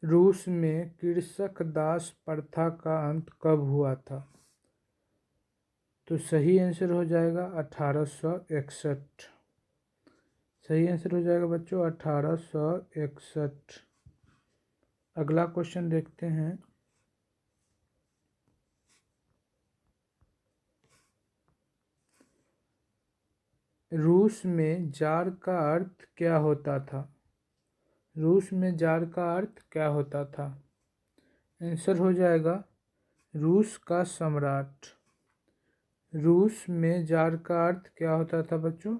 रूस में कृषक दास प्रथा का अंत कब हुआ था? तो सही आंसर हो जाएगा 1861। सही आंसर हो जाएगा बच्चों 1861। अगला क्वेश्चन देखते हैं। रूस में जार का अर्थ क्या होता था? रूस में जार का अर्थ क्या होता था? आंसर हो जाएगा रूस का सम्राट। रूस में जार का अर्थ क्या होता था बच्चों?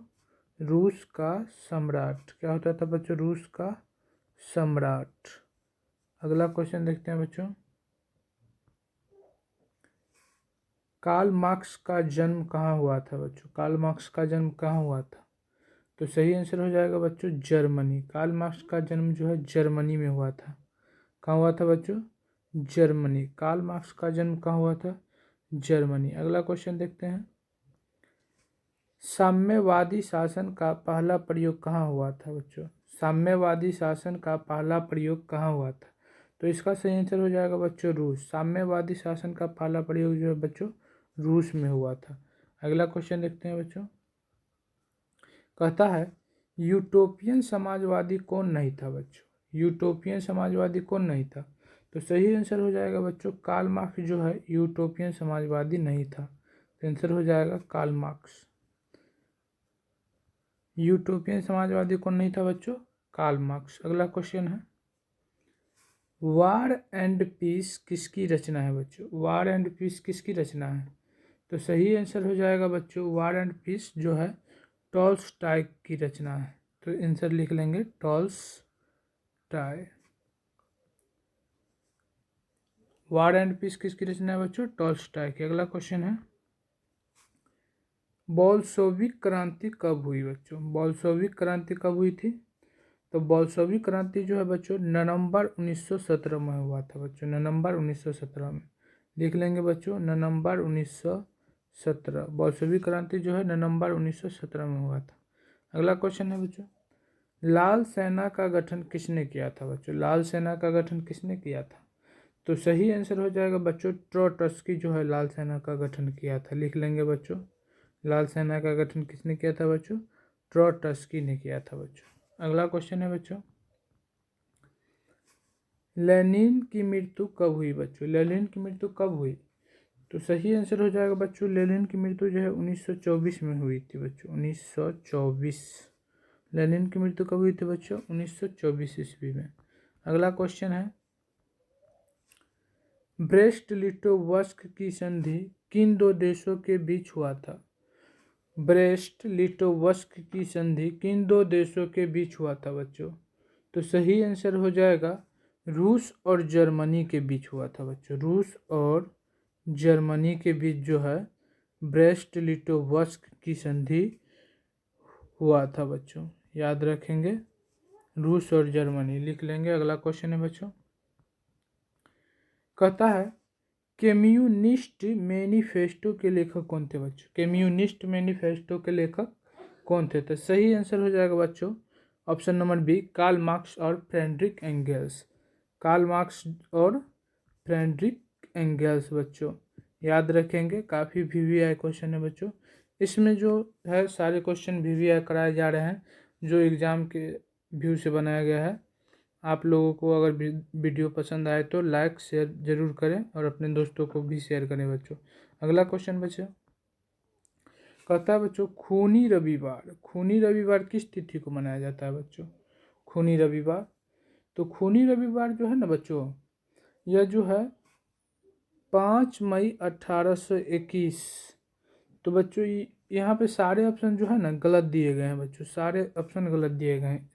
रूस का सम्राट। क्या होता था बच्चों? रूस का सम्राट। अगला क्वेश्चन देखते हैं बच्चों। कार्ल मार्क्स का जन्म कहाँ हुआ था बच्चों? कार्ल मार्क्स का जन्म कहाँ हुआ था? तो सही आंसर हो जाएगा बच्चों जर्मनी। कार्ल मार्क्स का जन्म जो है जर्मनी में हुआ था। कहाँ हुआ था बच्चों? जर्मनी। कार्ल मार्क्स का जन्म कहाँ हुआ था? जर्मनी। अगला क्वेश्चन देखते हैं। साम्यवादी शासन का पहला प्रयोग कहाँ हुआ था बच्चों? साम्यवादी शासन का पहला प्रयोग कहाँ हुआ था? तो इसका सही आंसर हो जाएगा बच्चों रूस। साम्यवादी शासन का पहला प्रयोग जो है बच्चों रूस में हुआ था। अगला क्वेश्चन देखते हैं बच्चों। कहता है यूटोपियन समाजवादी कौन नहीं था बच्चों? यूटोपियन समाजवादी कौन नहीं था? तो सही आंसर हो जाएगा बच्चों कार्ल मार्क्स जो है यूटोपियन समाजवादी नहीं था। तो आंसर हो जाएगा कार्ल मार्क्स। यूटोपियन समाजवादी कौन नहीं था बच्चों? Karl Marx. अगला क्वेश्चन है वार एंड पीस किसकी रचना है बच्चों? वार एंड पीस किसकी रचना है? तो सही आंसर हो जाएगा बच्चों वार एंड पीस जो है टॉल्स्टॉय की रचना है। तो आंसर लिख लेंगे टॉल्स्टॉय। वार एंड पीस किसकी रचना है बच्चों? टॉल्स्टॉय की। अगला क्वेश्चन है बोल्शेविक क्रांति कब हुई बच्चों? बोल्शेविक क्रांति कब हुई थी? तो बोल्शेविक क्रांति जो है बच्चों नवंबर 1917 में हुआ था बच्चों। नवंबर 1917 में लिख लेंगे बच्चों नवंबर 1917। बोल्शेविक क्रांति जो है नवंबर 1917 में हुआ था। अगला क्वेश्चन है बच्चों लाल सेना का गठन किसने किया था बच्चों? लाल सेना का गठन किसने किया था? तो सही आंसर हो जाएगा बच्चों ट्रोट्स्की जो है लाल सेना का गठन किया था। लिख लेंगे बच्चों लाल सेना का गठन किसने किया था बच्चों? ट्रोट्स्की ने किया था बच्चों। अगला क्वेश्चन है बच्चों लेनिन की मृत्यु कब हुई बच्चों? लेनिन की मृत्यु कब हुई? तो सही आंसर हो जाएगा बच्चों लेनिन की मृत्यु जो है 1924 में हुई थी बच्चों। 1924। लेनिन की मृत्यु कब हुई थी बच्चों? 1924 ईस्वी में। अगला क्वेश्चन है ब्रेस्ट लिटोवस्क की संधि किन दो देशों के बीच हुआ था? ब्रेस्ट लिटोवस्क की संधि किन दो देशों के बीच हुआ था बच्चों? तो सही आंसर हो जाएगा रूस और जर्मनी के बीच हुआ था बच्चों। रूस और जर्मनी के बीच जो है ब्रेस्ट लिटोवस्क की संधि हुआ था बच्चों। याद रखेंगे रूस और जर्मनी। लिख लेंगे। अगला क्वेश्चन है बच्चों कहता है कम्युनिस्ट मैनिफेस्टो के लेखक कौन थे बच्चों? कम्युनिस्ट मैनिफेस्टो के लेखक कौन थे? तो सही आंसर हो जाएगा बच्चों option number B Karl Marx और फ्रेडरिक एंगेल्स। कार्ल मार्क्स और फ्रेडरिक एंगेल्स बच्चों। याद रखेंगे काफ़ी वीवीआई क्वेश्चन है बच्चों। इसमें जो है सारे क्वेश्चन वीवीआई कराए जा रहे हैं जो एग्ज़ाम के व्यू से बनाया गया है। आप लोगों को अगर वीडियो पसंद आए तो लाइक शेयर ज़रूर करें और अपने दोस्तों को भी शेयर करें बच्चों। अगला क्वेश्चन बच्चों कहता है बच्चों खूनी रविवार। खूनी रविवार किस तिथि को मनाया जाता है बच्चों? खूनी रविवार। तो खूनी रविवार जो है ना बच्चों यह जो है 5 मई 1821। तो बच्चों यहाँ पे सारे ऑप्शन जो है ना गलत दिए गए हैं बच्चों। सारे ऑप्शन गलत दिए गए हैं।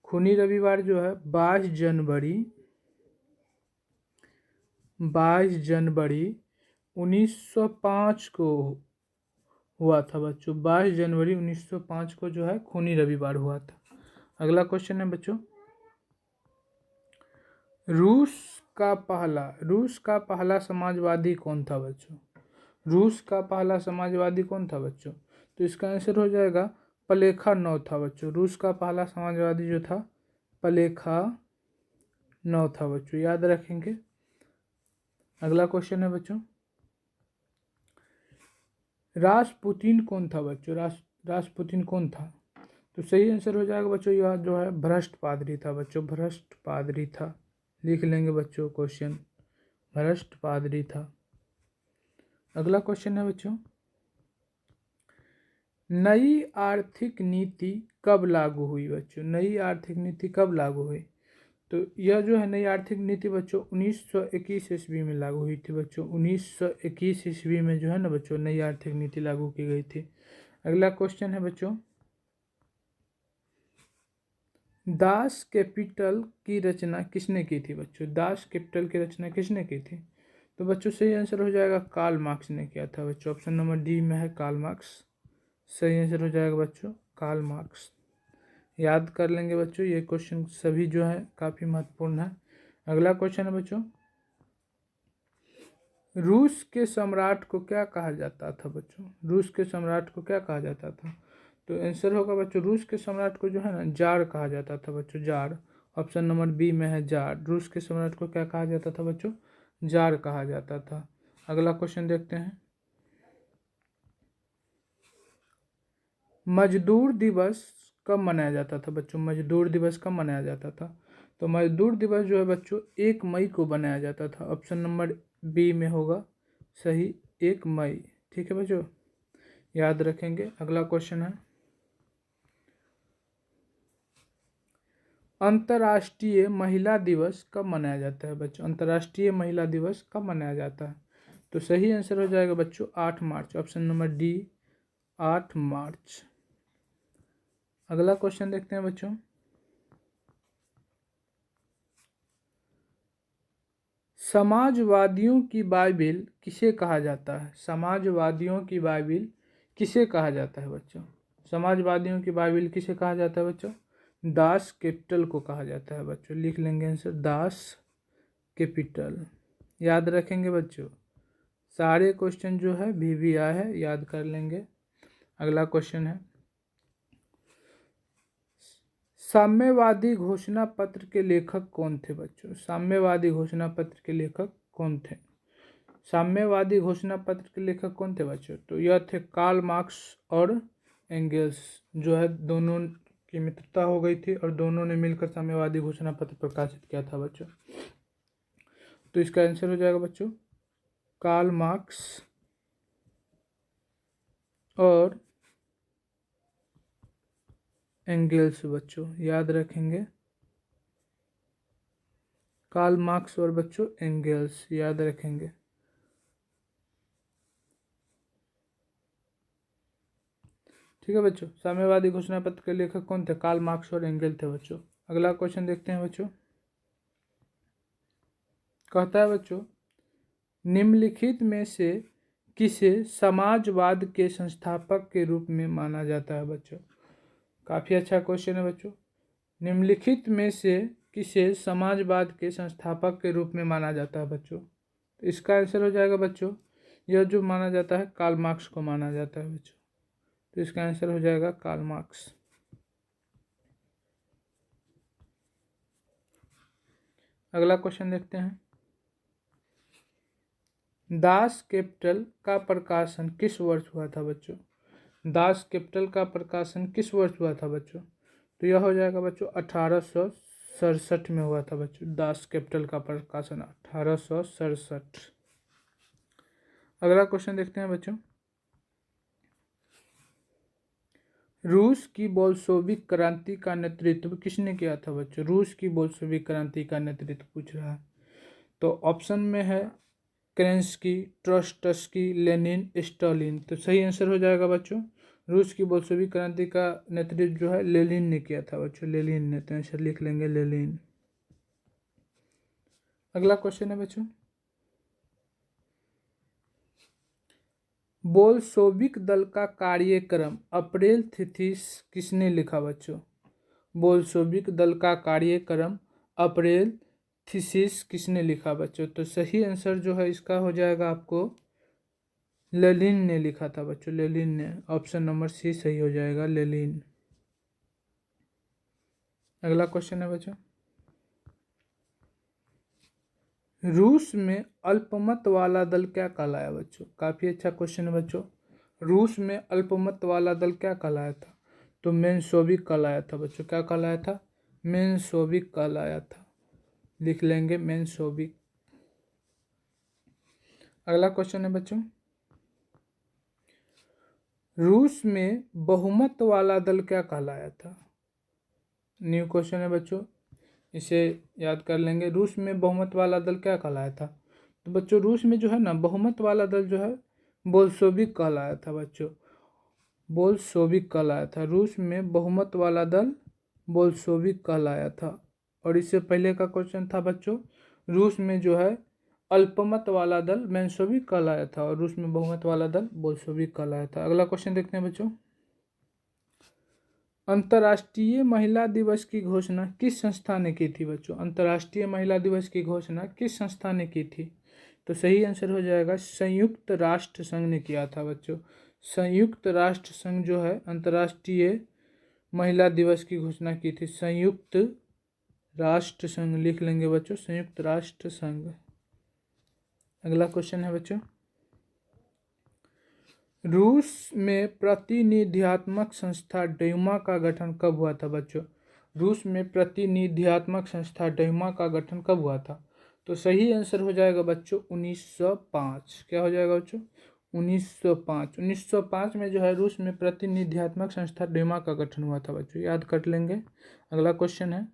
खूनी रविवार जो है 22 जनवरी 1905 को हुआ था बच्चों। 22 जनवरी 1905 को जो है खूनी रविवार हुआ था। अगला क्वेश्चन है बच्चों रूस का पहला समाजवादी कौन था बच्चों? रूस का पहला समाजवादी कौन था बच्चों? तो इसका आंसर हो जाएगा प्लेखा नौ था बच्चों। रूस का पहला समाजवादी जो था प्लेखा 9 था बच्चों, याद रखेंगे। अगला क्वेश्चन है बच्चों, रासपुतीन कौन था बच्चों? रासपुतीन कौन था? तो सही आंसर हो जाएगा बच्चों यह जो है भ्रष्ट पादरी था बच्चों, भ्रष्ट पादरी था। लिख लेंगे बच्चों क्वेश्चन, भ्रष्ट पादरी था। अगला क्वेश्चन है बच्चों, नई आर्थिक नीति कब लागू हुई बच्चों? नई आर्थिक नीति कब लागू हुई? तो यह जो है नई आर्थिक नीति बच्चों 1921 ईस्वी में लागू हुई थी बच्चों। 1921 ईस्वी में जो है ना बच्चों नई आर्थिक नीति लागू की गई थी। अगला क्वेश्चन है बच्चों, दास कैपिटल की रचना किसने की थी बच्चों? दास कैपिटल की रचना किसने की थी? तो बच्चों सही आंसर हो जाएगा कार्ल मार्क्स ने किया था बच्चों। ऑप्शन नंबर डी में है कार्ल मार्क्स, सही आंसर हो जाएगा बच्चों कार्ल मार्क्स। याद कर लेंगे बच्चों, ये क्वेश्चन सभी जो है काफ़ी महत्वपूर्ण है। अगला क्वेश्चन है बच्चों, रूस के सम्राट को क्या कहा जाता था बच्चों? रूस के सम्राट को क्या कहा जाता था? तो आंसर होगा बच्चों रूस के सम्राट को जो है ना जार कहा जाता था बच्चों, जार। ऑप्शन नंबर बी में है जार। रूस के सम्राट को क्या कहा जाता था बच्चों? जार कहा जाता था। अगला क्वेश्चन देखते हैं, मजदूर दिवस कब मनाया जाता था बच्चों? मजदूर दिवस कब मनाया जाता था? तो मजदूर दिवस जो है बच्चों 1 मई को मनाया जाता था। ऑप्शन नंबर बी में होगा सही 1 मई। ठीक है बच्चों, याद रखेंगे। अगला क्वेश्चन है, अंतर्राष्ट्रीय महिला दिवस कब मनाया जाता है बच्चों? अंतर्राष्ट्रीय महिला दिवस कब मनाया जाता है? तो सही आंसर हो जाएगा बच्चों 8 मार्च। ऑप्शन नंबर डी 8 मार्च। अगला क्वेश्चन देखते हैं बच्चों, समाजवादियों की बाइबिल किसे कहा जाता है? समाजवादियों की बाइबिल किसे कहा जाता है बच्चों? समाजवादियों की बाइबिल किसे कहा जाता है बच्चों? दास कैपिटल को कहा जाता है बच्चों। लिख लेंगे आंसर दास कैपिटल। याद रखेंगे बच्चों, सारे क्वेश्चन जो है VVI है, याद कर लेंगे। अगला क्वेश्चन है, साम्यवादी घोषणा पत्र के लेखक कौन थे बच्चों? साम्यवादी घोषणा पत्र के लेखक कौन थे? साम्यवादी घोषणा पत्र के लेखक कौन थे बच्चों? तो यह थे कार्ल मार्क्स और एंगल्स। जो है दोनों की मित्रता हो गई थी और दोनों ने मिलकर साम्यवादी घोषणा पत्र प्रकाशित किया था बच्चों। तो इसका आंसर हो जाएगा बच्चों कार्ल मार्क्स और एंगल्स बच्चों, याद रखेंगे। कार्ल मार्क्स और बच्चों एंगल्स, याद रखेंगे। ठीक है बच्चों, साम्यवादी घोषणा पत्र के लेखक कौन थे? कार्ल मार्क्स और एंगल थे बच्चों। अगला क्वेश्चन देखते हैं बच्चों, कहता है बच्चों, निम्नलिखित में से किसे समाजवाद के संस्थापक के रूप में माना जाता है बच्चों? काफ़ी अच्छा क्वेश्चन है बच्चों। निम्नलिखित में से किसे समाजवाद के संस्थापक के रूप में माना जाता है बच्चों? तो इसका आंसर हो जाएगा बच्चों, यह जो माना जाता है कार्ल मार्क्स को माना जाता है बच्चों। तो इसका आंसर हो जाएगा कार्ल मार्क्स। अगला क्वेश्चन देखते हैं, दास कैपिटल का प्रकाशन किस वर्ष हुआ था बच्चों? दास कैपिटल का प्रकाशन किस वर्ष हुआ था बच्चों? तो यह हो जाएगा बच्चों 1867 में हुआ था बच्चों। दास कैपिटल का प्रकाशन 1867। अगला क्वेश्चन देखते हैं बच्चों, रूस की बोल्शेविक क्रांति का नेतृत्व किसने किया था बच्चों? रूस की बोल्शेविक क्रांति का नेतृत्व पूछ रहा है। तो ऑप्शन में है केरेंस्की, ट्रोट्स्की, लेनिन, स्टालिन। तो सही आंसर हो जाएगा बच्चों, रूस की बोल्शेविक क्रांति का नेतृत्व जो है लेनिन ने किया था बच्चों, लेनिन ने। तो आंसर लिख लेंगे लेनिन। अगला क्वेश्चन है बच्चों, बोल्शेविक दल का कार्यक्रम अप्रैल थिसिस किसने लिखा बच्चों? बोल्शेविक दल का कार्यक्रम अप्रैल थीसिस किसने लिखा बच्चों? तो सही आंसर जो है इसका हो जाएगा आपको लेनिन ने लिखा था बच्चों, लेनिन ने। ऑप्शन नंबर सी सही हो जाएगा लेनिन। अगला क्वेश्चन है बच्चों, रूस में अल्पमत वाला दल क्या कहलाया बच्चों? काफ़ी अच्छा क्वेश्चन है बच्चों। रूस में अल्पमत वाला दल क्या कहलाया था? तो मेंशोविक कहलाया था बच्चों। क्या कहलाया था? मेंशोविक कहलाया था। लिख लेंगे मेंशोविक। अगला क्वेश्चन है बच्चों, रूस में बहुमत वाला दल क्या कहलाया था? न्यू क्वेश्चन है बच्चों, इसे याद कर लेंगे। रूस में बहुमत वाला दल क्या कहलाया था? तो बच्चों रूस में जो है ना बहुमत वाला दल जो है बोल्शेविक कहलाया था बच्चों। बोल्शेविक कहलाया था। रूस में बहुमत वाला दल बोल्शेविक कहलाया था। और इससे पहले का क्वेश्चन था बच्चों, रूस में जो है अल्पमत वाला दल मेंशोविक कहलाया था और रूस में बहुमत वाला दल बोल्शेविक कहलाया था। अगला क्वेश्चन देखते हैं बच्चों, अंतर्राष्ट्रीय महिला दिवस की घोषणा किस संस्था ने की थी बच्चों? अंतर्राष्ट्रीय महिला दिवस की घोषणा किस संस्था ने की थी? तो सही आंसर हो जाएगा संयुक्त राष्ट्र संघ ने किया था बच्चों। संयुक्त राष्ट्र संघ जो है अंतर्राष्ट्रीय महिला दिवस की घोषणा की थी। संयुक्त राष्ट्र संघ लिख लेंगे बच्चों, संयुक्त राष्ट्र संघ। अगला क्वेश्चन है बच्चों, रूस में प्रतिनिधियात्मक संस्था डयूमा का गठन कब हुआ था बच्चों? रूस में प्रतिनिधियात्मक संस्था डयूमा का गठन कब हुआ था? तो सही आंसर हो जाएगा बच्चों 1905। क्या हो जाएगा बच्चों? 1905। 1905 में जो है रूस में प्रतिनिधियात्मक संस्था डयूमा का गठन हुआ था बच्चों, याद कर लेंगे। अगला क्वेश्चन है,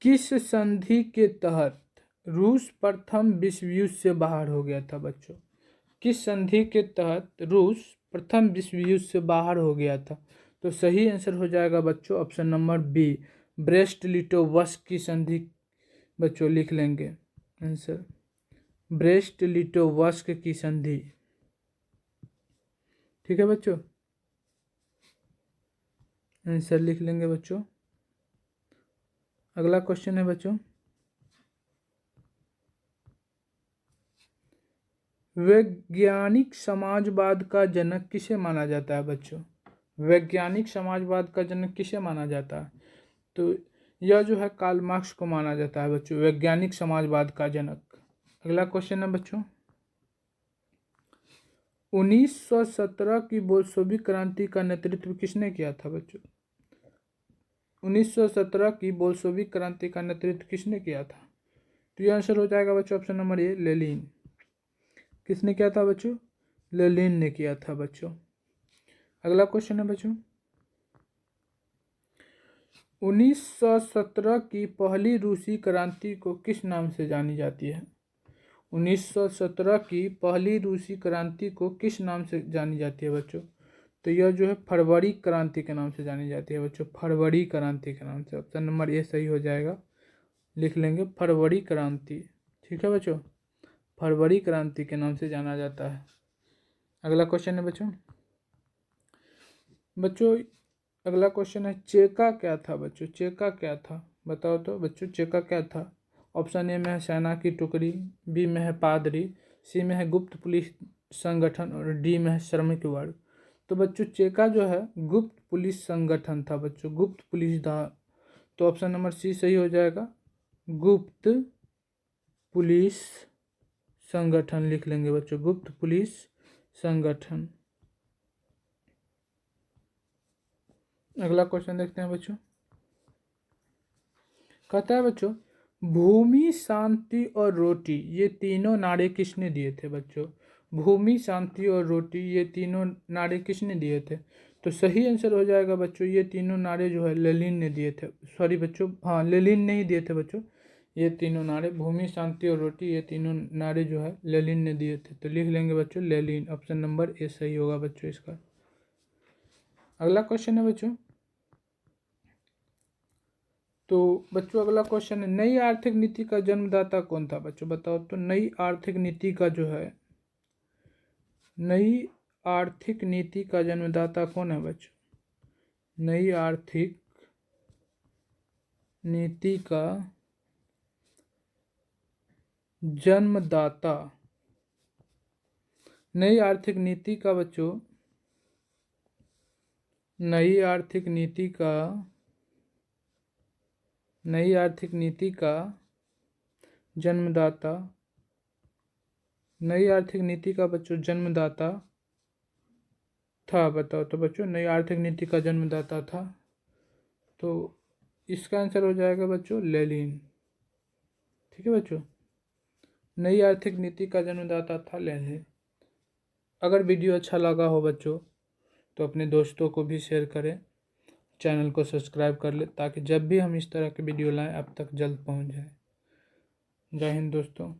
किस संधि के तहत रूस प्रथम विश्व युद्ध से बाहर हो गया था बच्चों? किस संधि के तहत रूस प्रथम विश्व युद्ध से बाहर हो गया था? तो सही आंसर हो जाएगा बच्चों ऑप्शन नंबर बी, ब्रेस्ट लिटोवस्क की संधि बच्चों। लिख लेंगे आंसर, ब्रेस्ट लिटोवस्क की संधि। ठीक है बच्चों, आंसर लिख लेंगे बच्चों। अगला क्वेश्चन है बच्चों, वैज्ञानिक समाजवाद का जनक किसे माना जाता है बच्चों? वैज्ञानिक समाजवाद का जनक किसे माना जाता है? तो यह जो है कार्ल मार्क्स को माना जाता है बच्चों, वैज्ञानिक समाजवाद का जनक। अगला क्वेश्चन है बच्चों, 1917 की बोल्शेविक क्रांति का नेतृत्व किसने किया था बच्चों? 1917 की बोल्शेविक क्रांति का नेतृत्व किसने किया था? तो यह आंसर हो जाएगा बच्चों ऑप्शन नंबर ए, लेनिन। किसने किया था बच्चों? लेनिन ने किया था बच्चों। अगला क्वेश्चन है बच्चों, 1917 की पहली रूसी क्रांति को किस नाम से जानी जाती है? 1917 की पहली रूसी क्रांति को किस नाम से जानी जाती है बच्चों? तो यह जो है फरवरी क्रांति के नाम से जानी जाती है बच्चों, फरवरी क्रांति के नाम से। ऑप्शन नंबर ए सही हो जाएगा, लिख लेंगे फरवरी क्रांति। ठीक है बच्चों, फरवरी क्रांति के नाम से जाना जाता है। अगला क्वेश्चन है बच्चों, अगला क्वेश्चन है, चेका क्या था बच्चों? चेका क्या था बताओ तो बच्चों, चेका क्या था? ऑप्शन ए में है सेना की टुकड़ी, बी में है पादरी, सी में है गुप्त पुलिस संगठन और डी में है श्रमिक वर्ग। तो बच्चों चेका जो है गुप्त पुलिस संगठन था बच्चों, गुप्त पुलिस था। तो ऑप्शन नंबर सी सही हो जाएगा, गुप्त पुलिस संगठन। लिख लेंगे बच्चों, गुप्त पुलिस संगठन। अगला क्वेश्चन देखते हैं बच्चों, कहता है बच्चों, भूमि, शांति और रोटी ये तीनों नारे किसने दिए थे बच्चों? भूमि, शांति और रोटी ये तीनों नारे किसने दिए थे? तो सही आंसर हो जाएगा बच्चों, ये तीनों नारे जो है लेनिन ने दिए थे। सॉरी बच्चों, हाँ लेनिन ने ही दिए थे बच्चों। ये तीनों नारे, भूमि, शांति और रोटी, ये तीनों नारे जो है लेनिन ने दिए थे। तो लिख लेंगे बच्चों लेनिन। ऑप्शन नंबर ए सही होगा बच्चों इसका। अगला क्वेश्चन है बच्चों, तो बच्चों अगला क्वेश्चन है, नई आर्थिक नीति का जन्मदाता कौन था बच्चों? बताओ तो नई आर्थिक नीति का जो है, नई आर्थिक नीति का जन्मदाता कौन है बच्चों? नई आर्थिक नीति का जन्मदाता, नई आर्थिक नीति का बच्चों, नई आर्थिक नीति का, नई आर्थिक नीति का जन्मदाता, नई आर्थिक नीति का बच्चों जन्मदाता था, बताओ तो बच्चों नई आर्थिक नीति का जन्मदाता था, तो इसका आंसर हो जाएगा बच्चों लेनिन। ठीक है बच्चों, नई आर्थिक नीति का जन्मदाता था लेनिन। अगर वीडियो अच्छा लगा हो बच्चों तो अपने दोस्तों को भी शेयर करें, चैनल को सब्सक्राइब कर ले ताकि जब भी हम इस तरह के वीडियो लाएं आप तक जल्द पहुंच जाए। जय हिंद दोस्तों।